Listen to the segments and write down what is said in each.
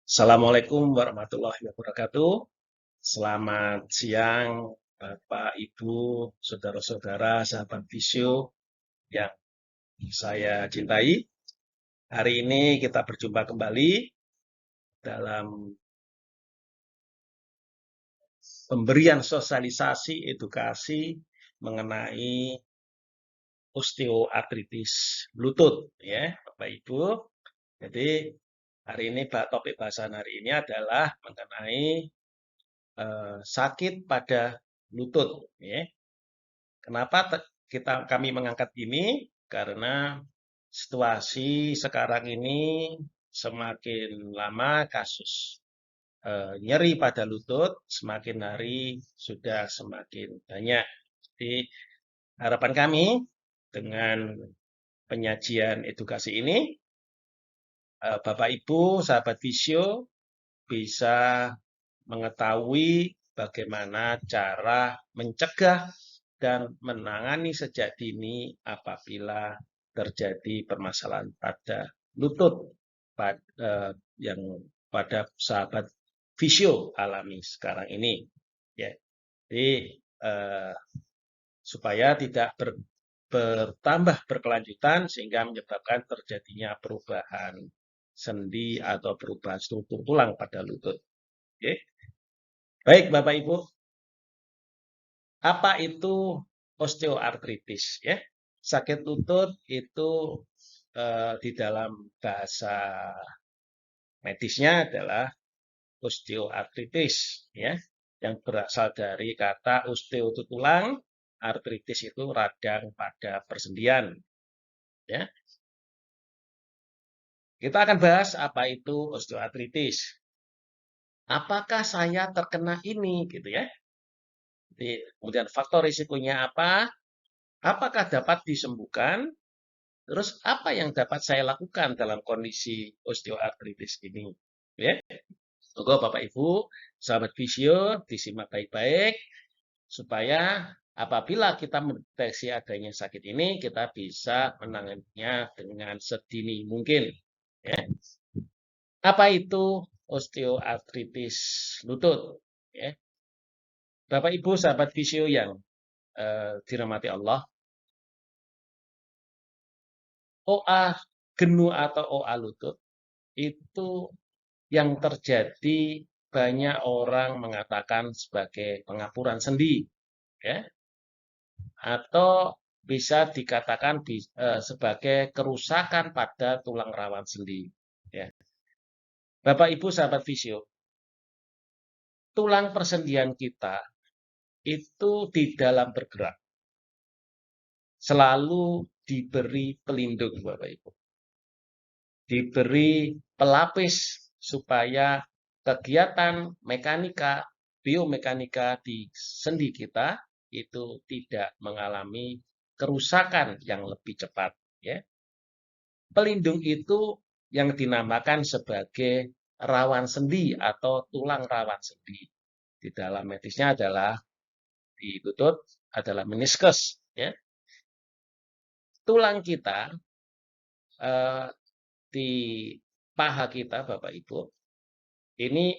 Assalamualaikum warahmatullahi wabarakatuh. Selamat siang, Bapak, Ibu, saudara-saudara, sahabat visio yang saya cintai. Hari ini kita berjumpa kembali dalam pemberian sosialisasi edukasi mengenai osteoartritis lutut, ya, Bapak Ibu. Jadi hari ini topik bahasan hari ini adalah mengenai sakit pada lutut, ya. Kenapa kami mengangkat ini? Karena situasi sekarang ini semakin lama kasus nyeri pada lutut semakin hari sudah semakin banyak. Jadi harapan kami dengan penyajian edukasi ini, Bapak Ibu, sahabat visio bisa mengetahui bagaimana cara mencegah dan menangani sejak dini apabila terjadi permasalahan pada lutut yang pada sahabat visio alami sekarang ini. Ya. Jadi supaya tidak bertambah berkelanjutan sehingga menyebabkan terjadinya perubahan sendi atau perubahan struktur tulang pada lutut. Oke. Baik, Bapak Ibu, apa itu osteoartritis? Ya, sakit lutut itu di dalam bahasa medisnya adalah osteoartritis, ya, yang berasal dari kata osteo itu tulang, artritis itu radang pada persendian. Ya, kita akan bahas apa itu osteoartritis. Apakah saya terkena ini, gitu ya? Jadi, kemudian faktor risikonya apa? Apakah dapat disembuhkan? Terus apa yang dapat saya lakukan dalam kondisi osteoartritis ini? Ya, Moga Bapak Ibu, sahabat visio, disimak baik-baik supaya apabila kita mendeteksi adanya sakit ini, kita bisa menanganinya dengan sedini mungkin. Ya. Apa itu osteoartritis lutut? Ya. Bapak Ibu, sahabat visio yang dirahmati Allah, OA genu atau OA lutut itu yang terjadi banyak orang mengatakan sebagai pengapuran sendi, ya, atau bisa dikatakan sebagai kerusakan pada tulang rawan sendi. Ya. Bapak Ibu sahabat visio, tulang persendian kita itu di dalam bergerak selalu diberi pelindung, Bapak Ibu, diberi pelapis supaya kegiatan mekanika, biomekanika di sendi kita itu tidak mengalami kerusakan yang lebih cepat. Ya. Pelindung itu yang dinamakan sebagai rawan sendi atau tulang rawan sendi. Di dalam medisnya adalah di lutut adalah meniskus. Ya. Tulang kita di paha kita, Bapak Ibu, ini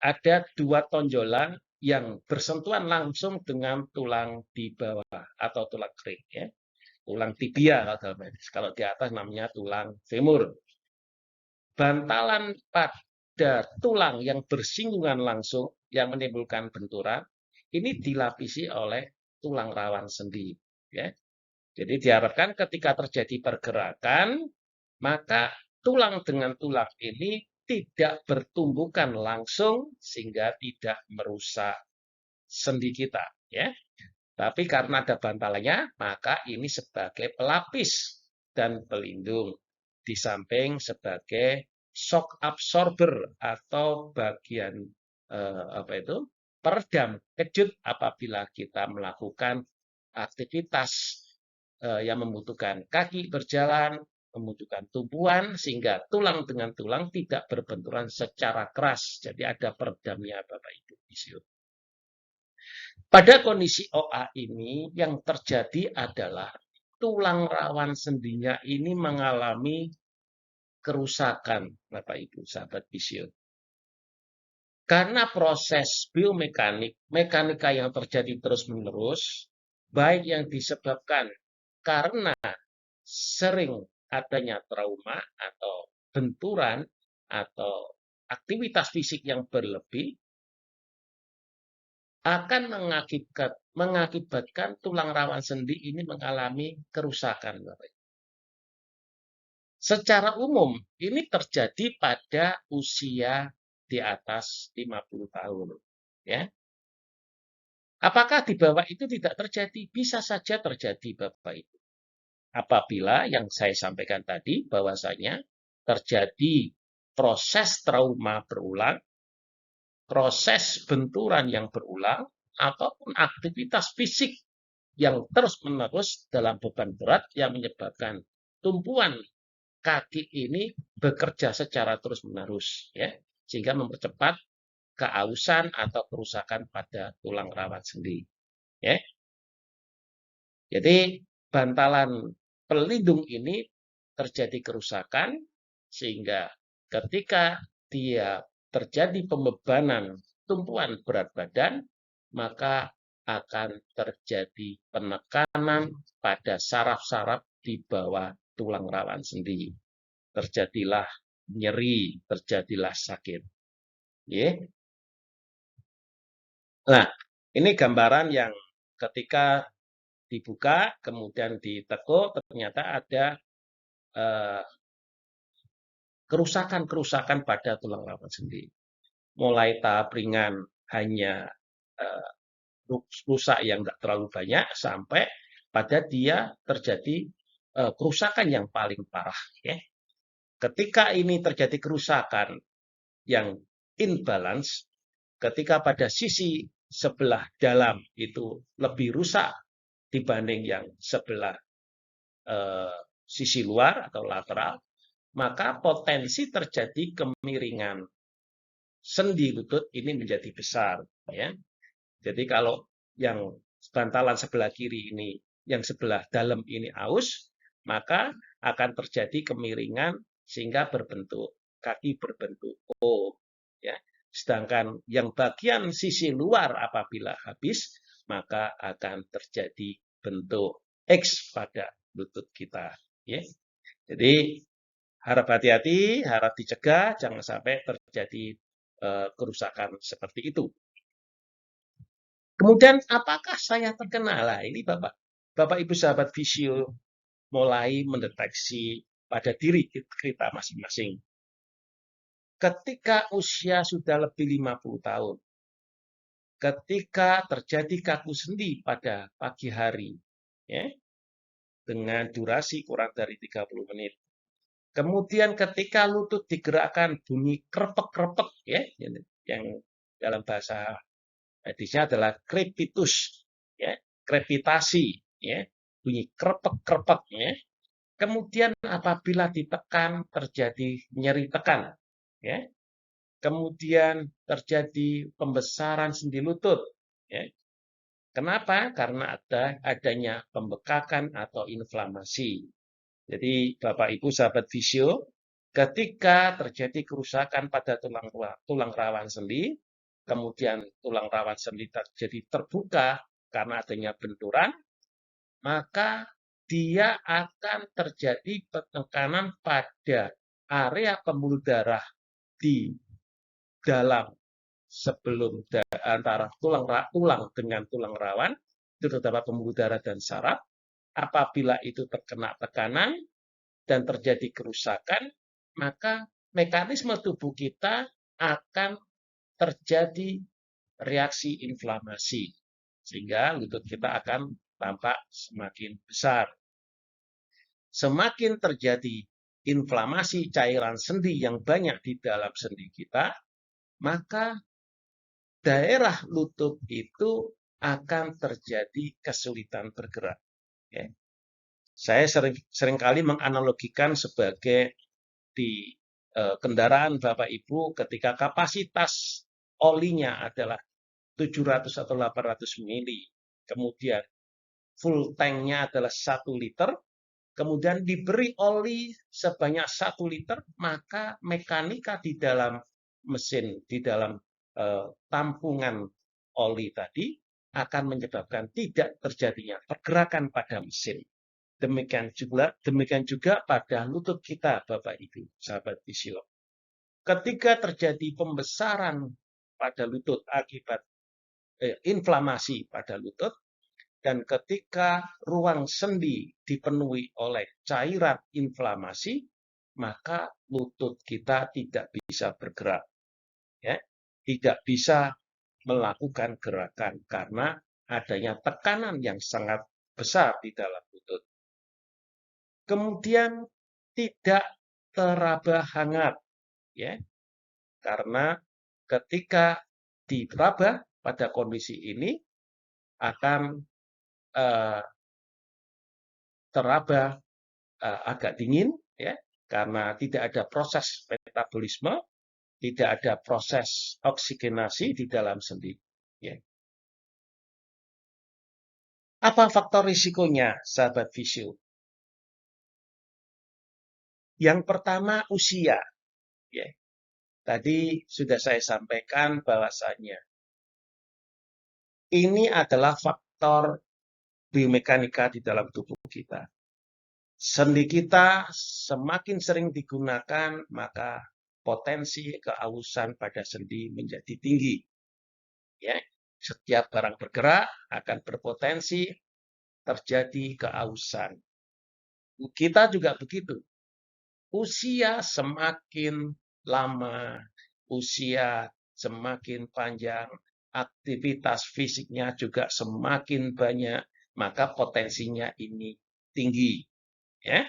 ada dua tonjolan yang bersentuhan langsung dengan tulang di bawah atau tulang kering, ya. Tulang tibia kalau dalam medis. Kalau di atas namanya tulang femur. Bantalan pada tulang yang bersinggungan langsung yang menimbulkan benturan ini dilapisi oleh tulang rawan sendi, ya. Jadi diharapkan ketika terjadi pergerakan, maka tulang dengan tulang ini tidak bertumbukan langsung sehingga tidak merusak sendi kita, ya. Tapi karena ada bantalannya, maka ini sebagai pelapis dan pelindung di samping sebagai shock absorber atau bagian peredam kejut apabila kita melakukan aktivitas yang membutuhkan kaki berjalan, membutuhkan tumpuan sehingga tulang dengan tulang tidak berbenturan secara keras. Jadi ada peredamnya, Bapak Ibu visio. Pada kondisi OA ini yang terjadi adalah tulang rawan sendinya ini mengalami kerusakan, Bapak Ibu sahabat visio. Karena proses biomekanik, mekanika yang terjadi terus-menerus, baik yang disebabkan karena sering adanya trauma atau benturan atau aktivitas fisik yang berlebih, akan mengakibatkan tulang rawan sendi ini mengalami kerusakan. Secara umum, ini terjadi pada usia di atas 50 tahun. Ya. Apakah di bawah itu tidak terjadi? Bisa saja terjadi, Bapak Ibu. Apabila yang saya sampaikan tadi, bahwasanya terjadi proses trauma berulang, proses benturan yang berulang, ataupun aktivitas fisik yang terus-menerus dalam beban berat yang menyebabkan tumpuan kaki ini bekerja secara terus-menerus, ya, sehingga mempercepat keausan atau kerusakan pada tulang rawan sendi. Ya. Jadi bantalan pelindung ini terjadi kerusakan sehingga ketika dia terjadi pembebanan tumpuan berat badan, maka akan terjadi penekanan pada saraf-saraf di bawah tulang rawan sendi. Terjadilah nyeri, terjadilah sakit. Ya. Nah, ini gambaran yang ketika dibuka, kemudian ditekuk, ternyata ada kerusakan-kerusakan pada tulang rawan sendi. Mulai tahap ringan hanya rusak yang tidak terlalu banyak, sampai pada dia terjadi kerusakan yang paling parah. Ya. Ketika ini terjadi kerusakan yang imbalance, ketika pada sisi sebelah dalam itu lebih rusak dibanding yang sebelah sisi luar atau lateral, maka potensi terjadi kemiringan sendi lutut ini menjadi besar. Ya. Jadi kalau yang bantalan sebelah kiri ini, yang sebelah dalam ini aus, maka akan terjadi kemiringan sehingga berbentuk kaki berbentuk O. Ya. Sedangkan yang bagian sisi luar apabila habis, maka akan terjadi bentuk X pada lutut kita. Ya. Jadi harap hati-hati, harap dicegah, jangan sampai terjadi kerusakan seperti itu. Kemudian apakah saya terkena? Nah, ini Bapak Ibu sahabat Visio mulai mendeteksi pada diri kita masing-masing. Ketika usia sudah lebih 50 tahun, ketika terjadi kaku sendi pada pagi hari, ya, dengan durasi kurang dari 30 menit. Kemudian ketika lutut digerakkan bunyi krepek-krepek, ya, yang dalam bahasa medisnya adalah crepitus, ya, krepitasi, ya, bunyi krepek-krepek, ya. Kemudian apabila ditekan terjadi nyeri tekan, ya. Kemudian terjadi pembesaran sendi lutut, ya. Kenapa? Karena adanya pembekakan atau inflamasi. Jadi Bapak Ibu sahabat Visio, ketika terjadi kerusakan pada tulang rawan sendi, kemudian tulang rawan sendi terjadi terbuka karena adanya benturan, maka dia akan terjadi penekanan pada area pembuluh darah di dalam sebelum antara tulang dengan tulang rawan, itu terdapat pembuluh darah dan saraf. Apabila itu terkena tekanan dan terjadi kerusakan, maka mekanisme tubuh kita akan terjadi reaksi inflamasi, sehingga lutut kita akan tampak semakin besar. Semakin terjadi inflamasi cairan sendi yang banyak di dalam sendi kita, maka daerah lutut itu akan terjadi kesulitan bergerak. Ya. Saya seringkali menganalogikan sebagai di kendaraan Bapak Ibu ketika kapasitas olinya adalah 700 atau 800 mili, kemudian full tanknya adalah 1 liter, kemudian diberi oli sebanyak 1 liter, maka mekanika di dalam mesin, di dalam tampungan oli tadi akan menyebabkan tidak terjadinya pergerakan pada mesin. Demikian juga pada lutut kita, Bapak Ibu, sahabat Visilog. Ketika terjadi pembesaran pada lutut akibat inflamasi pada lutut, dan ketika ruang sendi dipenuhi oleh cairan inflamasi, maka lutut kita tidak bisa bergerak, ya, tidak bisa melakukan gerakan karena adanya tekanan yang sangat besar di dalam lutut. Kemudian tidak teraba hangat, ya, karena ketika diraba pada kondisi ini akan teraba agak dingin, ya, karena tidak ada proses metabolisme, tidak ada proses oksigenasi di dalam sendi. Ya. Apa faktor risikonya, sahabat Visio? Yang pertama, usia. Ya. Tadi sudah saya sampaikan bahwasannya ini adalah faktor biomekanika di dalam tubuh kita. Sendi kita semakin sering digunakan, maka potensi keausan pada sendi menjadi tinggi. Ya, setiap barang bergerak akan berpotensi terjadi keausan. Kita juga begitu. Usia semakin lama, usia semakin panjang, aktivitas fisiknya juga semakin banyak, maka potensinya ini tinggi. Ya.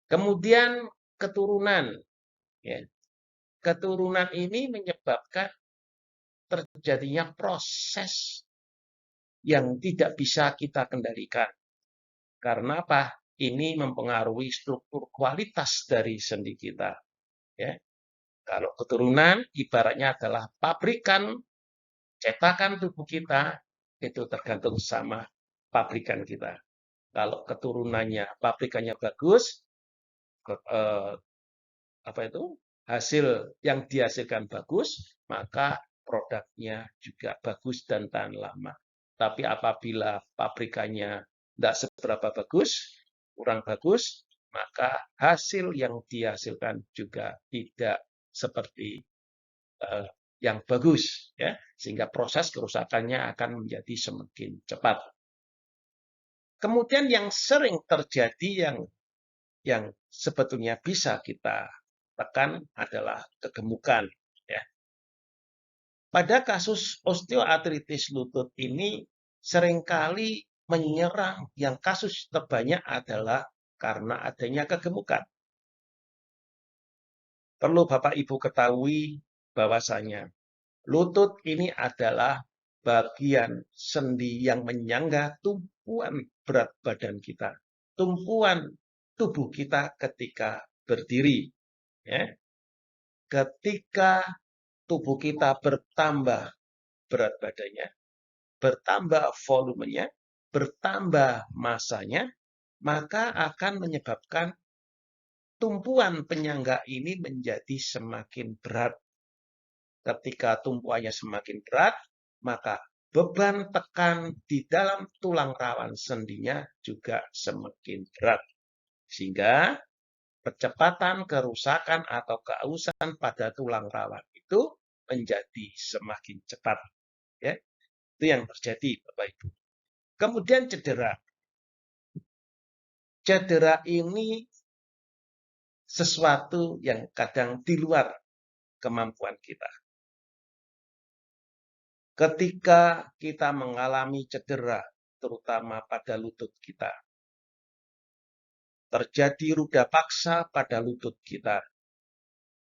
Kemudian keturunan. Ya. Keturunan ini menyebabkan terjadinya proses yang tidak bisa kita kendalikan. Karena apa? Ini mempengaruhi struktur kualitas dari sendi kita. Ya. Kalau keturunan ibaratnya adalah pabrikan cetakan tubuh kita, itu tergantung sama pabrikan kita. Kalau keturunannya pabrikannya bagus, hasil yang dihasilkan bagus, maka produknya juga bagus dan tahan lama. Tapi apabila pabrikannya tidak seberapa bagus, kurang bagus, maka hasil yang dihasilkan juga tidak seperti yang bagus, ya, sehingga proses kerusakannya akan menjadi semakin cepat. Kemudian yang sering terjadi yang sebetulnya bisa kita tekan adalah kegemukan. Ya. Pada kasus osteoartritis lutut ini seringkali menyerang, yang kasus terbanyak adalah karena adanya kegemukan. Perlu Bapak Ibu ketahui bahwasanya lutut ini adalah bagian sendi yang menyangga tumpuan berat badan kita, tumpuan tubuh kita ketika berdiri. Ya. Ketika tubuh kita bertambah berat badannya, bertambah volumenya, bertambah masanya, maka akan menyebabkan tumpuan penyangga ini menjadi semakin berat. Ketika tumpuannya semakin berat, maka beban tekan di dalam tulang rawan sendinya juga semakin berat. Sehingga percepatan kerusakan atau keausan pada tulang rawan itu menjadi semakin cepat. Ya, itu yang terjadi, Bapak Ibu. Kemudian cedera. Cedera ini sesuatu yang kadang di luar kemampuan kita. Ketika kita mengalami cedera, terutama pada lutut kita, terjadi ruda paksa pada lutut kita,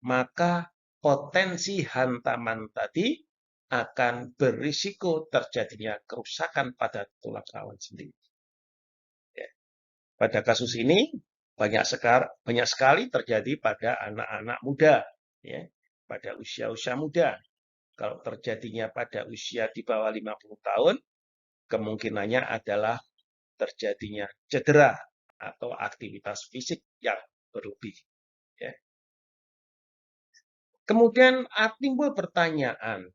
maka potensi hantaman tadi akan berisiko terjadinya kerusakan pada tulang rawan sendiri. Ya. Pada kasus ini banyak sekali terjadi pada anak-anak muda, ya, pada usia-usia muda. Kalau terjadinya pada usia di bawah 50 tahun, kemungkinannya adalah terjadinya cedera atau aktivitas fisik yang berlebih. Ya. Kemudian timbul pertanyaan,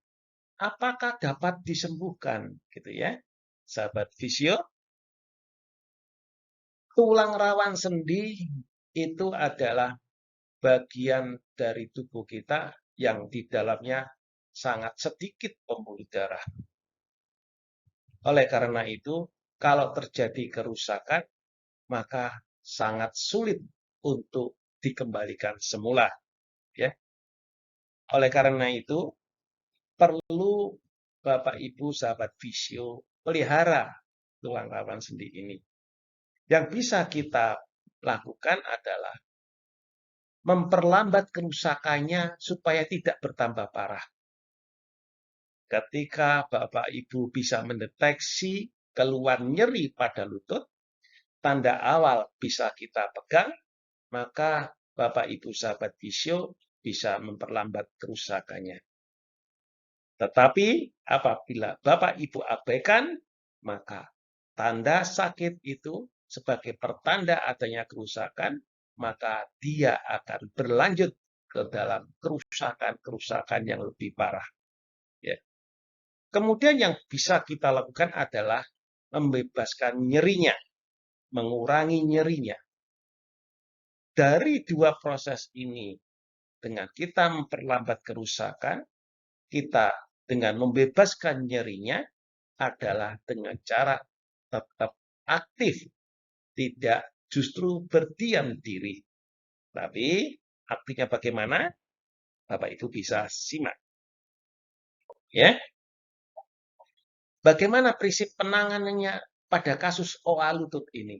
apakah dapat disembuhkan gitu ya. Sahabat Visio, tulang rawan sendi itu adalah bagian dari tubuh kita yang di dalamnya sangat sedikit pembuluh darah. Oleh karena itu, kalau terjadi kerusakan, maka sangat sulit untuk dikembalikan semula. Ya. Oleh karena itu, perlu Bapak Ibu sahabat Visio pelihara tulang rawan sendi ini. Yang bisa kita lakukan adalah memperlambat kerusakannya supaya tidak bertambah parah. Ketika Bapak Ibu bisa mendeteksi keluhan nyeri pada lutut, tanda awal bisa kita pegang, maka Bapak Ibu sahabat Visio bisa memperlambat kerusakannya. Tetapi apabila Bapak Ibu abaikan, maka tanda sakit itu sebagai pertanda adanya kerusakan, maka dia akan berlanjut ke dalam kerusakan-kerusakan yang lebih parah. Ya. Kemudian yang bisa kita lakukan adalah membebaskan nyerinya, mengurangi nyerinya. Dari dua proses ini, dengan kita memperlambat kerusakan, kita dengan membebaskan nyerinya adalah dengan cara tetap aktif, tidak justru berdiam diri. Tapi aktifnya bagaimana? Bapak Ibu bisa simak. Ya. Bagaimana prinsip penanganannya pada kasus OA lutut ini?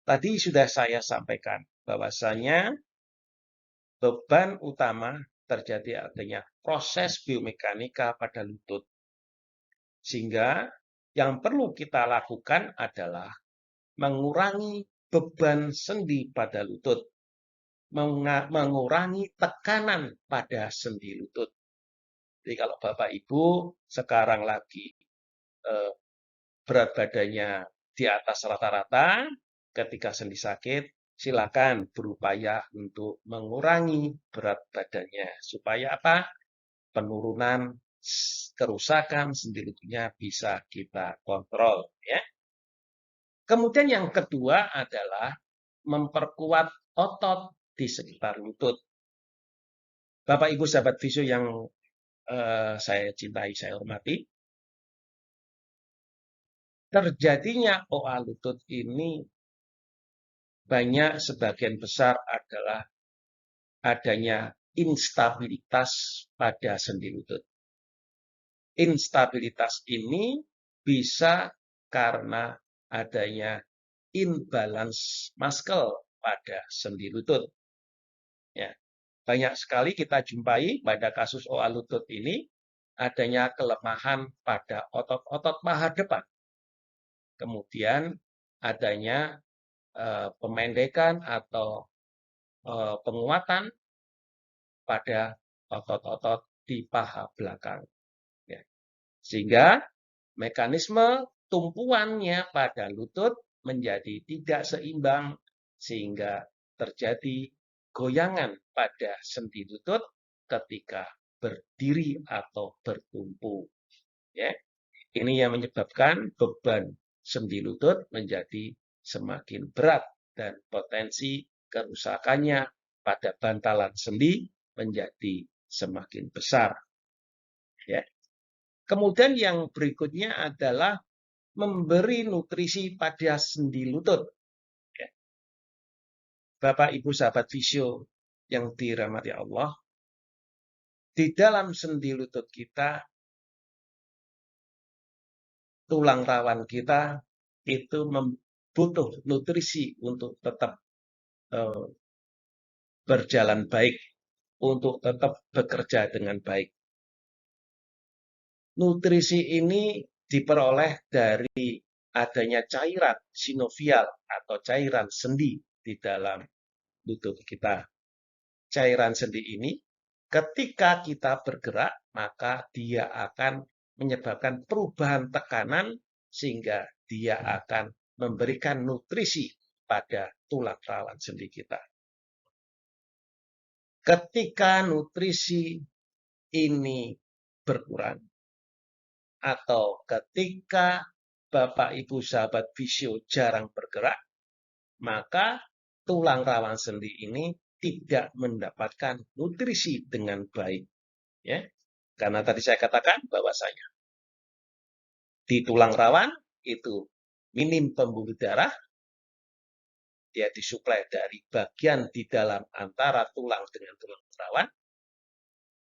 Tadi sudah saya sampaikan bahwasanya beban utama terjadi adanya proses biomekanika pada lutut. Sehingga yang perlu kita lakukan adalah mengurangi beban sendi pada lutut, mengurangi tekanan pada sendi lutut. Jadi kalau Bapak Ibu sekarang lagi berat badannya di atas rata-rata, ketika sendi sakit, silakan berupaya untuk mengurangi berat badannya. Supaya apa? Penurunan kerusakan sendi lututnya bisa kita kontrol. Ya. Kemudian yang kedua adalah memperkuat otot di sekitar lutut. Bapak Ibu sahabat Visio yang saya cintai, saya hormati, terjadinya OA lutut ini banyak sebagian besar adalah adanya instabilitas pada sendi lutut. Instabilitas ini bisa karena adanya imbalance muscle pada sendi lutut. Ya. Banyak sekali kita jumpai pada kasus OA lutut ini adanya kelemahan pada otot-otot paha depan. Kemudian adanya pemendekan atau penguatan pada otot-otot di paha belakang. Ya. Sehingga mekanisme tumpuannya pada lutut menjadi tidak seimbang sehingga terjadi goyangan pada sendi lutut ketika berdiri atau bertumpu. Ya. Ini yang menyebabkan beban sendi lutut menjadi semakin berat dan potensi kerusakannya pada bantalan sendi menjadi semakin besar. Ya. Kemudian yang berikutnya adalah memberi nutrisi pada sendi lutut. Ya. Bapak, Ibu, sahabat Visio yang dirahmati Allah, di dalam sendi lutut kita, tulang rawan kita itu butuh nutrisi untuk tetap berjalan baik, untuk tetap bekerja dengan baik. Nutrisi ini diperoleh dari adanya cairan sinovial atau cairan sendi di dalam lutut kita. Cairan sendi ini ketika kita bergerak, maka dia akan menyebabkan perubahan tekanan sehingga dia akan memberikan nutrisi pada tulang rawan sendi kita. Ketika nutrisi ini berkurang, atau ketika Bapak Ibu sahabat visio jarang bergerak, maka tulang rawan sendi ini tidak mendapatkan nutrisi dengan baik. Ya, karena tadi saya katakan bahwasanya di tulang rawan itu minim pembuluh darah, dia disuplai dari bagian di dalam antara tulang dengan tulang rawan,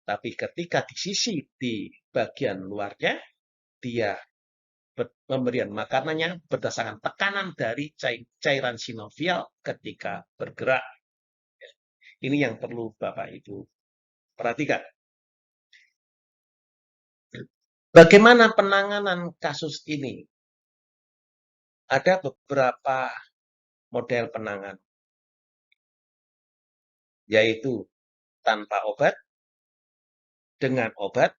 tapi ketika di sisi di bagian luarnya, dia pemberian makanannya berdasarkan tekanan dari cairan sinovial ketika bergerak. Ini yang perlu Bapak Ibu perhatikan. Bagaimana penanganan kasus ini? Ada beberapa model penanganan, yaitu tanpa obat, dengan obat,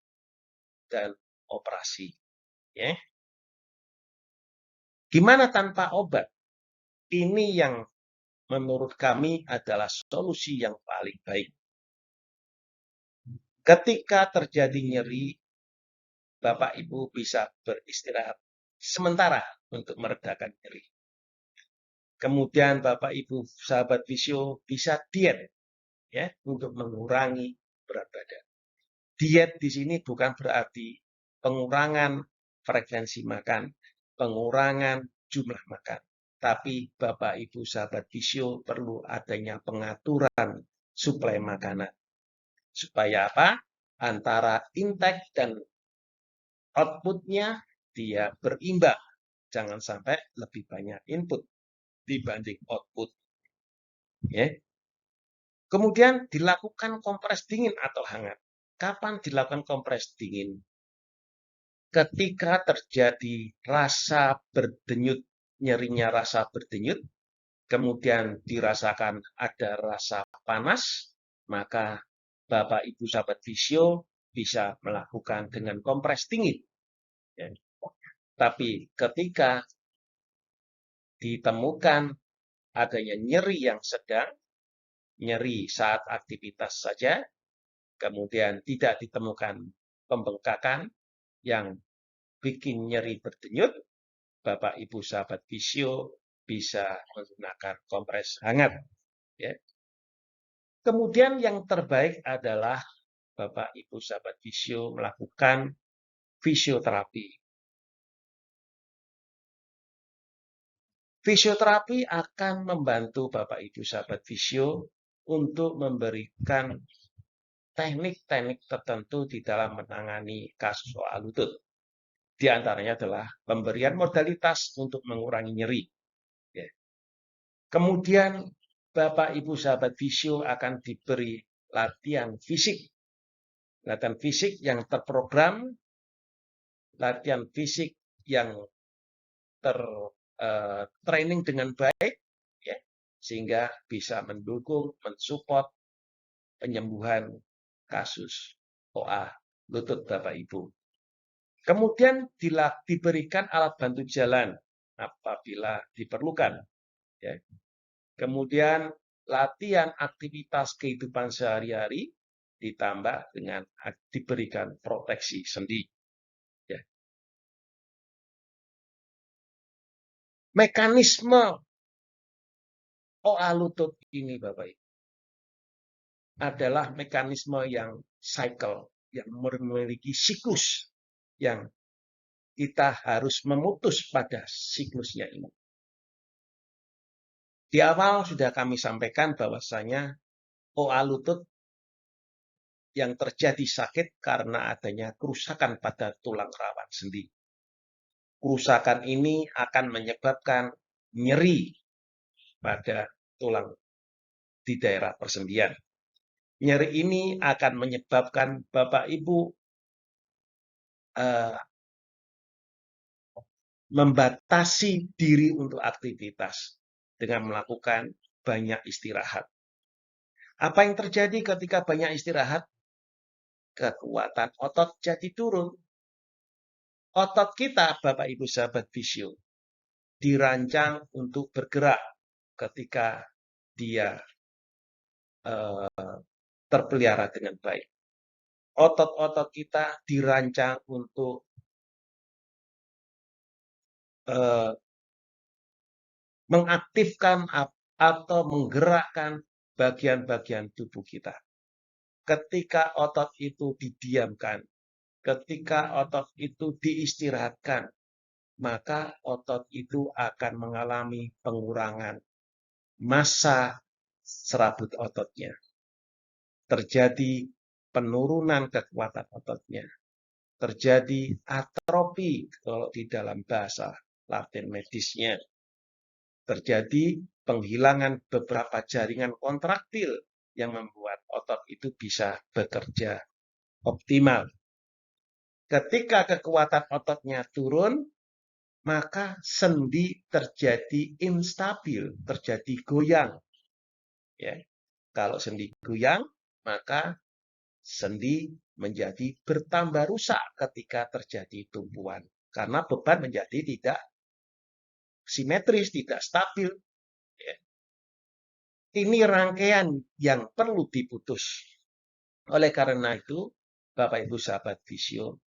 dan operasi. Ya. Gimana tanpa obat? Ini yang menurut kami adalah solusi yang paling baik. Ketika terjadi nyeri, Bapak Ibu bisa beristirahat sementara untuk meredakan nyeri. Kemudian Bapak Ibu sahabat visio bisa diet ya untuk mengurangi berat badan. Diet di sini bukan berarti pengurangan frekuensi makan, pengurangan jumlah makan. Tapi Bapak Ibu sahabat visio perlu adanya pengaturan suplai makanan. Supaya apa? Antara intake dan output-nya dia berimbang. Jangan sampai lebih banyak input dibanding output. Ya. Kemudian dilakukan kompres dingin atau hangat. Kapan dilakukan kompres dingin? Ketika terjadi rasa berdenyut, nyerinya rasa berdenyut, kemudian dirasakan ada rasa panas, maka Bapak Ibu sahabat visio bisa melakukan dengan kompres dingin. Ya. Tapi ketika ditemukan adanya nyeri yang sedang, nyeri saat aktivitas saja, kemudian tidak ditemukan pembengkakan yang bikin nyeri berdenyut, Bapak Ibu sahabat visio bisa menggunakan kompres hangat. Ya. Kemudian yang terbaik adalah Bapak Ibu sahabat visio melakukan fisioterapi. Fisioterapi akan membantu Bapak Ibu sahabat visio untuk memberikan teknik-teknik tertentu di dalam menangani kasus OA lutut. Di antaranya adalah pemberian modalitas untuk mengurangi nyeri. Ya. Kemudian Bapak Ibu sahabat visio akan diberi latihan fisik. Latihan fisik yang terprogram, latihan fisik yang training dengan baik, ya, sehingga bisa mendukung, mensupport penyembuhan kasus OA lutut Bapak Ibu. Kemudian diberikan alat bantu jalan apabila diperlukan. Ya. Kemudian latihan aktivitas kehidupan sehari-hari ditambah dengan diberikan proteksi sendi. Ya. Mekanisme OA lutut ini Bapak Ibu adalah mekanisme yang cycle, yang memiliki siklus, yang kita harus memutus pada siklusnya ini. Di awal sudah kami sampaikan bahwasanya OA lutut yang terjadi sakit karena adanya kerusakan pada tulang rawan sendi. Kerusakan ini akan menyebabkan nyeri pada tulang di daerah persendian. Nyeri ini akan menyebabkan Bapak Ibu membatasi diri untuk aktivitas dengan melakukan banyak istirahat. Apa yang terjadi ketika banyak istirahat? Kekuatan otot jadi turun. Otot kita, Bapak Ibu sahabat visio, dirancang untuk bergerak ketika dia terpelihara dengan baik. otot-otot kita dirancang untuk mengaktifkan atau menggerakkan bagian-bagian tubuh kita. Ketika otot itu didiamkan, ketika otot itu diistirahatkan, maka otot itu akan mengalami pengurangan massa serabut ototnya. Terjadi penurunan kekuatan ototnya. Terjadi atrofi kalau di dalam bahasa Latin medisnya. Terjadi penghilangan beberapa jaringan kontraktil yang membuat otot itu bisa bekerja optimal. Ketika kekuatan ototnya turun, maka sendi terjadi instabil, terjadi goyang. Ya. Kalau sendi goyang, maka sendi menjadi bertambah rusak ketika terjadi tumpuan. Karena beban menjadi tidak simetris, tidak stabil. Ya. Ini rangkaian yang perlu diputus. Oleh karena itu, Bapak Ibu sahabat fisio,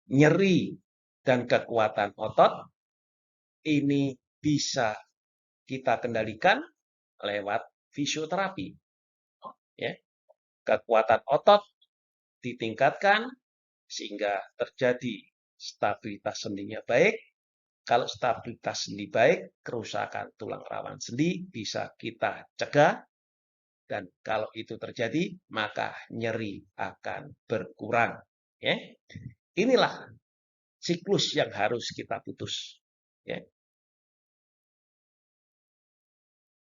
nyeri dan kekuatan otot ini bisa kita kendalikan lewat fisioterapi. Ya. Kekuatan otot ditingkatkan sehingga terjadi stabilitas sendinya baik. Kalau stabilitas sendi baik, kerusakan tulang rawan sendi bisa kita cegah. Dan kalau itu terjadi, maka nyeri akan berkurang. Ya. Inilah siklus yang harus kita putus. Ya.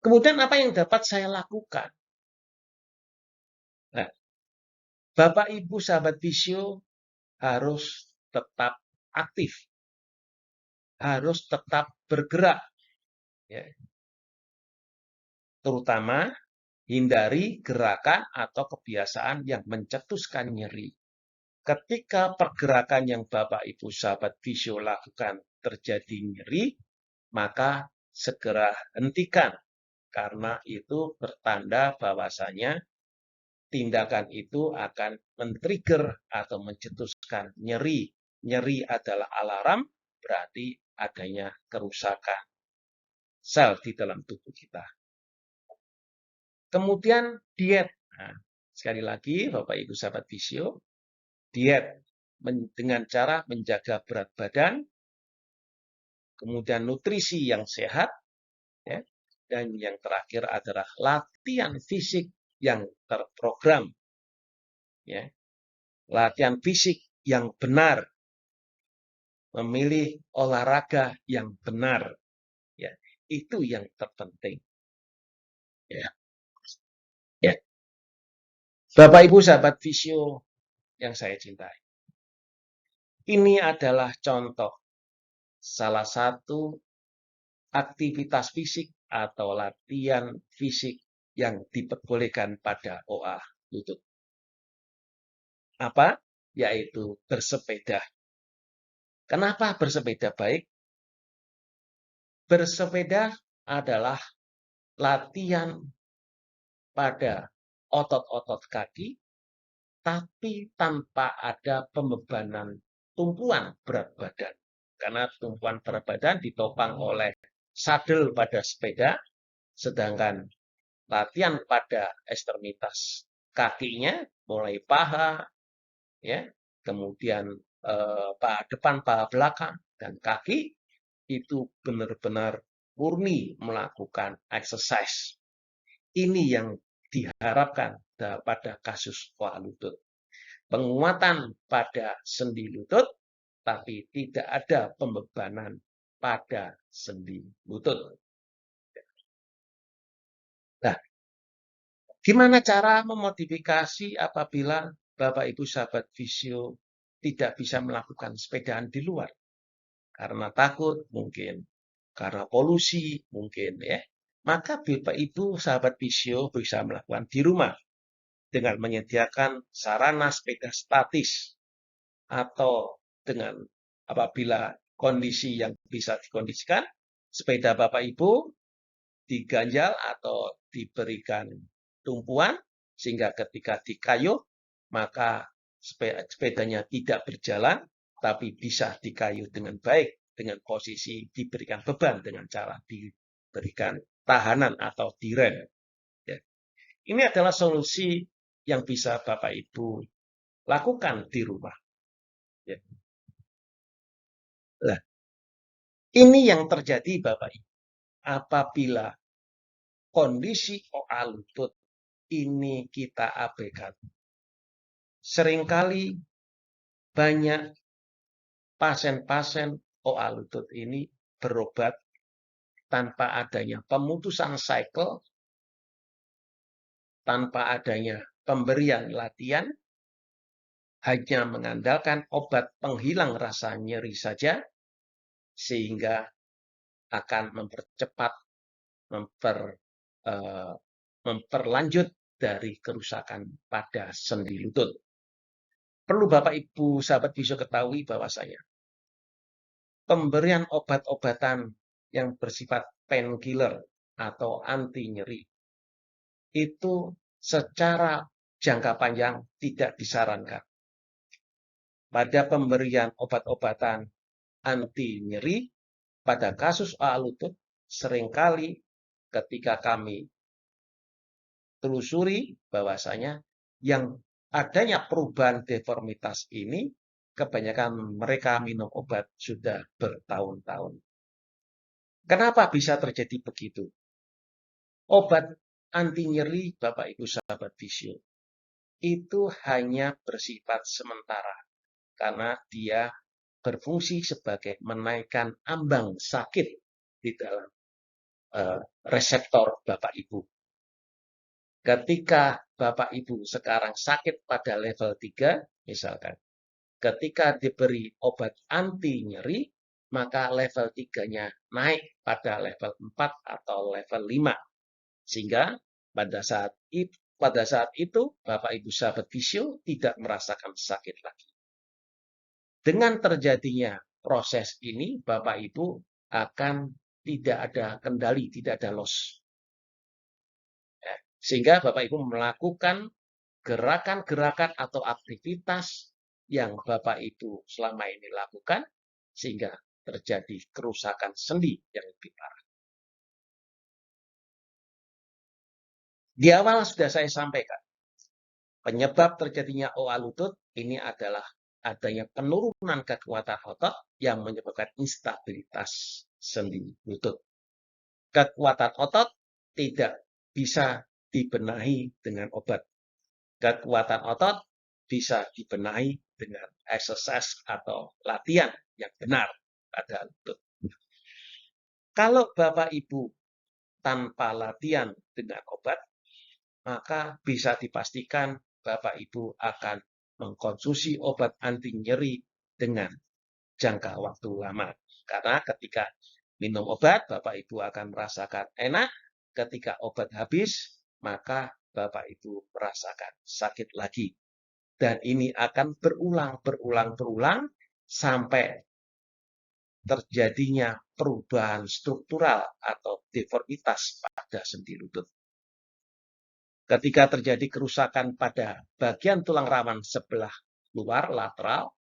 Kemudian apa yang dapat saya lakukan? Nah, Bapak Ibu sahabat fisio harus tetap aktif, harus tetap bergerak, ya. Terutama hindari gerakan atau kebiasaan yang mencetuskan nyeri. Ketika pergerakan yang Bapak Ibu sahabat fisio lakukan terjadi nyeri, maka segera hentikan, karena itu bertanda bahwasanya tindakan itu akan men-trigger atau mencetuskan nyeri. Nyeri adalah alarm, berarti adanya kerusakan sel di dalam tubuh kita. Kemudian diet. Nah, sekali lagi Bapak Ibu sahabat fisio, diet dengan cara menjaga berat badan, kemudian nutrisi yang sehat, ya, dan yang terakhir adalah latihan fisik yang terprogram. Ya. Latihan fisik yang benar, memilih olahraga yang benar, ya, itu yang terpenting. Ya. Ya. Bapak Ibu sahabat fisio yang saya cintai, ini adalah contoh salah satu aktivitas fisik atau latihan fisik yang diperbolehkan pada OA lutut. Apa? Yaitu bersepeda. Kenapa bersepeda baik? Bersepeda adalah latihan pada otot-otot kaki, tapi tanpa ada pembebanan tumpuan berat badan. Karena tumpuan berat badan ditopang oleh sadel pada sepeda, sedangkan latihan pada ekstremitas kakinya, mulai paha, ya, kemudian paha depan, paha belakang, dan kaki, itu benar-benar murni melakukan exercise. Ini yang diharapkan pada kasus OA lutut. Penguatan pada sendi lutut, tapi tidak ada pembebanan pada sendi lutut. Nah, gimana cara memodifikasi apabila Bapak Ibu sahabat fisio tidak bisa melakukan sepedaan di luar? Karena takut mungkin, karena polusi mungkin, ya. Maka Bapak Ibu sahabat fisio bisa melakukan di rumah dengan menyediakan sarana sepeda statis, atau dengan apabila kondisi yang bisa dikondisikan, sepeda Bapak Ibu diganjal atau diberikan tumpuan sehingga ketika dikayuh maka sepedanya tidak berjalan, tapi bisa dikayuh dengan baik, dengan posisi diberikan beban dengan cara diberikan tahanan atau direm. Ya. Ini adalah solusi yang bisa Bapak Ibu lakukan di rumah. Ya. Nah, ini yang terjadi Bapak Ibu apabila kondisi OA lutut ini kita abaikan. Seringkali banyak pasien-pasien OA lutut ini berobat tanpa adanya pemutusan cycle, tanpa adanya pemberian latihan, hanya mengandalkan obat penghilang rasa nyeri saja, sehingga akan mempercepat, memperlanjut dari kerusakan pada sendi lutut. Perlu Bapak Ibu sahabat visio ketahui bahwasanya pemberian obat-obatan yang bersifat painkiller atau anti nyeri itu secara jangka panjang tidak disarankan. Pada pemberian obat-obatan anti nyeri, pada kasus OA lutut, seringkali ketika kami telusuri bahwasanya yang adanya perubahan deformitas ini, kebanyakan mereka minum obat sudah bertahun-tahun. Kenapa bisa terjadi begitu? Obat anti nyeri, Bapak Ibu sahabat visio, itu hanya bersifat sementara karena dia berfungsi sebagai menaikkan ambang sakit di dalam reseptor Bapak Ibu. Ketika Bapak Ibu sekarang sakit pada level 3, misalkan, ketika diberi obat anti nyeri, maka level 3-nya naik pada level 4 atau level 5. Sehingga pada saat itu Bapak Ibu sahabat visio tidak merasakan sakit lagi. Dengan terjadinya proses ini, Bapak Ibu akan tidak ada kendali, tidak ada loss. Sehingga Bapak Ibu melakukan gerakan-gerakan atau aktivitas yang Bapak Ibu selama ini lakukan, sehingga terjadi kerusakan sendi yang lebih parah. Di awal sudah saya sampaikan, penyebab terjadinya OA lutut ini adalah adanya penurunan kekuatan otot yang menyebabkan instabilitas sendi lutut. Kekuatan otot tidak bisa dibenahi dengan obat. Kekuatan otot bisa dibenahi dengan exercise atau latihan yang benar pada lutut. Kalau Bapak Ibu tanpa latihan dengan obat, maka bisa dipastikan Bapak Ibu akan mengkonsumsi obat anti nyeri dengan jangka waktu lama. Karena ketika minum obat, Bapak Ibu akan merasakan enak. Ketika obat habis, maka Bapak Ibu merasakan sakit lagi. Dan ini akan berulang sampai terjadinya perubahan struktural atau deformitas pada sendi lutut. Ketika terjadi kerusakan pada bagian tulang rawan sebelah luar lateral,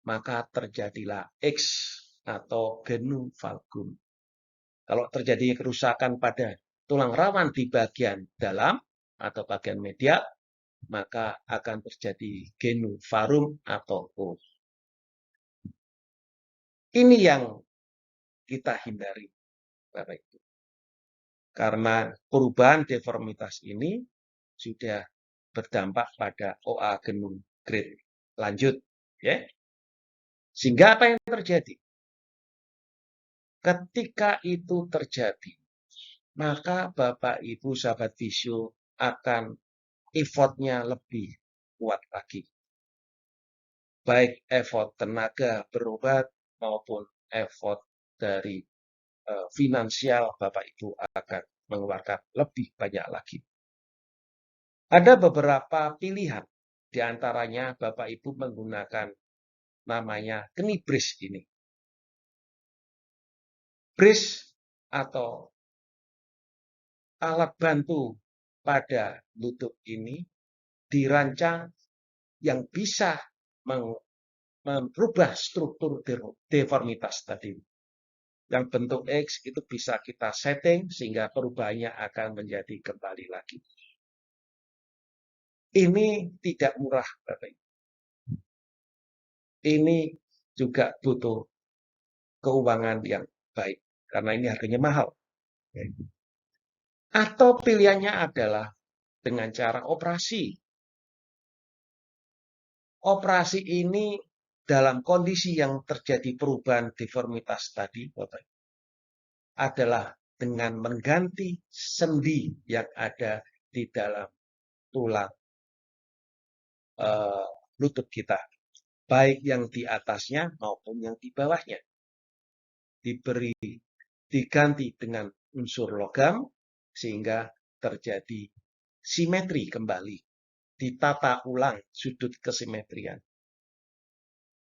maka terjadilah X atau genu valgum. Kalau terjadi kerusakan pada tulang rawan di bagian dalam atau bagian medial, maka akan terjadi genu varum atau O. Ini yang kita hindari, Bapak Ibu. Karena perubahan deformitas ini sudah berdampak pada OA genu grade lanjut, ya. Sehingga apa yang terjadi? Ketika itu terjadi, maka Bapak Ibu sahabat visio akan effortnya lebih kuat lagi. Baik effort tenaga berobat maupun effort dari finansial, Bapak Ibu akan mengeluarkan lebih banyak lagi. Ada beberapa pilihan, di antaranya Bapak Ibu menggunakan namanya knee brace ini. Brace atau alat bantu pada lutut ini dirancang yang bisa merubah struktur deformitas tadi. Yang bentuk X itu bisa kita setting sehingga perubahannya akan menjadi kembali lagi. Ini tidak murah, Bapak Ibu. Ini juga butuh keuangan yang baik, karena ini harganya mahal. Atau pilihannya adalah dengan cara operasi. Operasi ini dalam kondisi yang terjadi perubahan deformitas tadi, Bapak, adalah dengan mengganti sendi yang ada di dalam tulang lutut kita, baik yang di atasnya maupun yang di bawahnya. Diganti dengan unsur logam sehingga terjadi simetri kembali, ditata ulang sudut kesimetrian.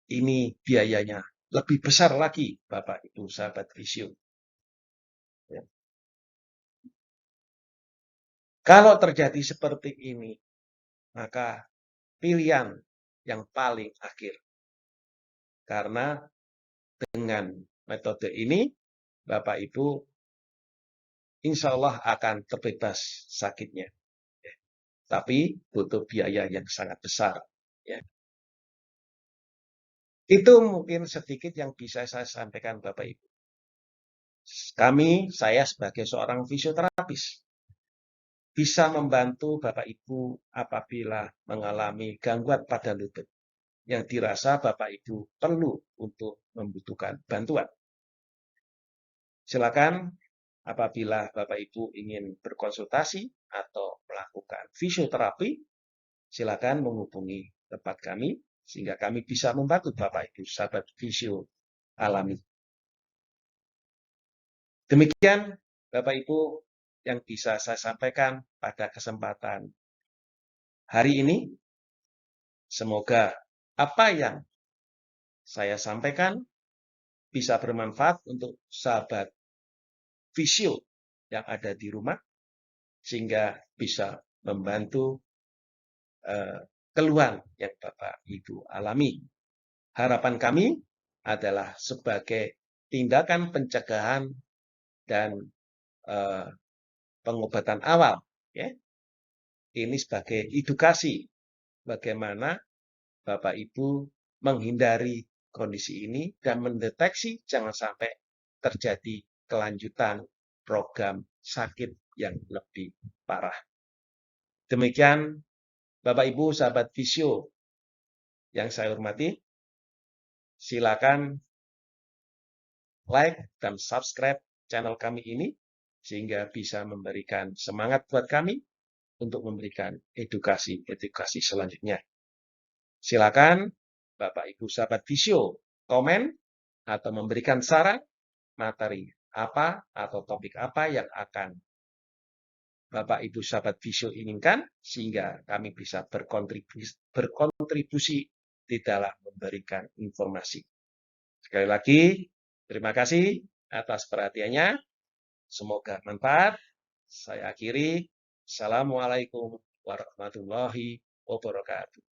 Ini biayanya lebih besar lagi, Bapak Ibu sahabat visio. Ya. Kalau terjadi seperti ini, maka pilihan yang paling akhir. Karena dengan metode ini, Bapak Ibu insya Allah akan terbebas sakitnya. Ya. Tapi butuh biaya yang sangat besar. Ya. Itu mungkin sedikit yang bisa saya sampaikan Bapak Ibu. Saya sebagai seorang fisioterapis, bisa membantu Bapak Ibu apabila mengalami gangguan pada lutut yang dirasa Bapak Ibu perlu untuk membutuhkan bantuan. Silakan apabila Bapak Ibu ingin berkonsultasi atau melakukan fisioterapi, silakan menghubungi tempat kami sehingga kami bisa membantu Bapak Ibu sahabat fisio alami. Demikian Bapak Ibu yang bisa saya sampaikan pada kesempatan hari ini. Semoga apa yang saya sampaikan bisa bermanfaat untuk sahabat visio yang ada di rumah, sehingga bisa membantu keluhan yang Bapak Ibu alami. Harapan kami adalah sebagai tindakan pencegahan dan pengobatan awal. Ya. Ini sebagai edukasi bagaimana Bapak Ibu menghindari kondisi ini dan mendeteksi jangan sampai terjadi kelanjutan program sakit yang lebih parah. Demikian Bapak Ibu sahabat visio yang saya hormati, silakan like dan subscribe channel kami ini sehingga bisa memberikan semangat buat kami untuk memberikan edukasi selanjutnya. Silakan Bapak Ibu sahabat visio komen atau memberikan saran materi apa atau topik apa yang akan Bapak Ibu sahabat visio inginkan sehingga kami bisa berkontribusi di dalam memberikan informasi. Sekali lagi, terima kasih atas perhatiannya. Semoga manfaat. Saya akhiri. Assalamualaikum warahmatullahi wabarakatuh.